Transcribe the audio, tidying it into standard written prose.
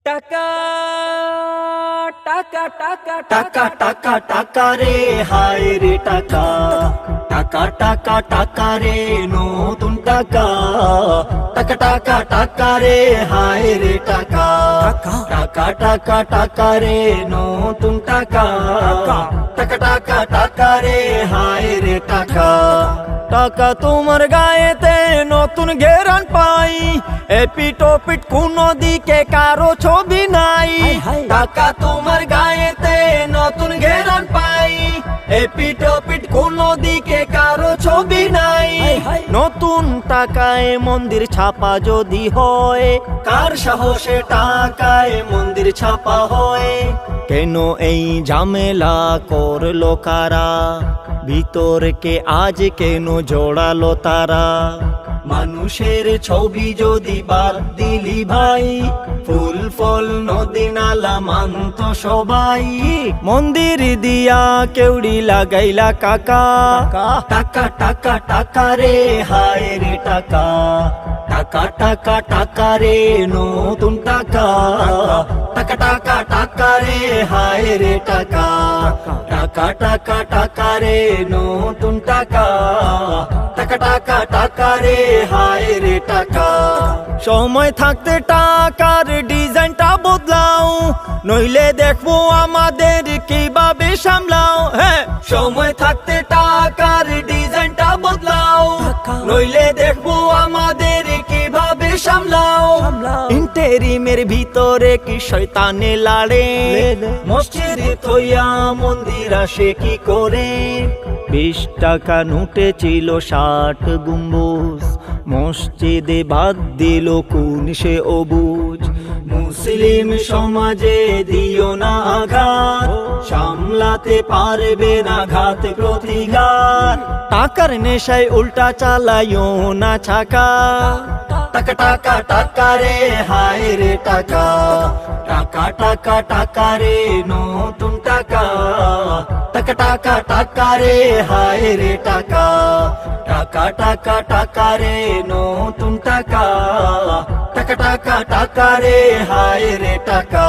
টাকা টাকা টাকা টাকা টাকা টাকা রে হায় রে টাকা টাকা টাকা টাকা রে নতুন টাকা টাকা টাকা টাকা রে হায় রে টাকা টাকা টাকা টাকা রে নতুন টাকা টাকা টাকা টাকা রে হায় রে টাকা টাকা তোমার গায়েতে নতুন ঘেরান পাই এপিটোপিট কোনো দিকে কারো ছবি নাই টাকা তোমার গায়েতে নতুন ঘেরান পাই এপিটোপিট কোনো দিকে কারো ছবি নাই নতুন টাকায় মন্দির ছাপা যদি হয় কার সাহসে টাকায় মন্দির ছাপা হয় কেন এই ঝামেলা করলো কারা ভিতরকে আজ কেন জোড়ালো তারা মানুষের ছবি যদি বাদ দিলি ভাই ফুল ফল নদী নালা মানত সবাই মন্দির দিয়া কেউড়ি লাগাইলা কাকা টাকা টাকা টাকা রে হায় রে টাকা টাকা টাকা টাকা রে নতুন টাকা টাকা টাকা টাকা রে হায় রে টাকা টাকা টাকা টাকা রে নতুন টাকা টাকা টাকা টাকা রে হায় রে টাকা সময় থাকতে টাকার ডিজাইনটা বদলাও নইলে দেখবো আমাদের কিভাবে সামলাও হ্যাঁ সময় থাকতে টাকার ডিজাইনটা বদলাও নইলে দেখবো আমাদের কিভাবে সামলাও ইন্টেরিমের ভিতরে কি শয়তানে লাড়ে মসজিদে থইয়া মন্দির আসে কি করে 20 টাকা নোটে ছিল 60 গম্বুজ মসজিদে বাদ দিল কোন সে অবুজ মুসলিম সমাজে দিও না আঘাত সামলাতে পারবে না ঘাত প্রতিঘাত টাকার নেশায় উল্টা চালাইও না ছাকা টাকা টাকা টাকা রে হায় রে টাকা টাকা টাকা টাকা রে নতুন টাকা টাকা টাকা টাকা রে হায় রে টাকা টাকা টাকা টাকা রে নতুন টাকা টাকা টাকা টাকা রে হায় রে টাকা।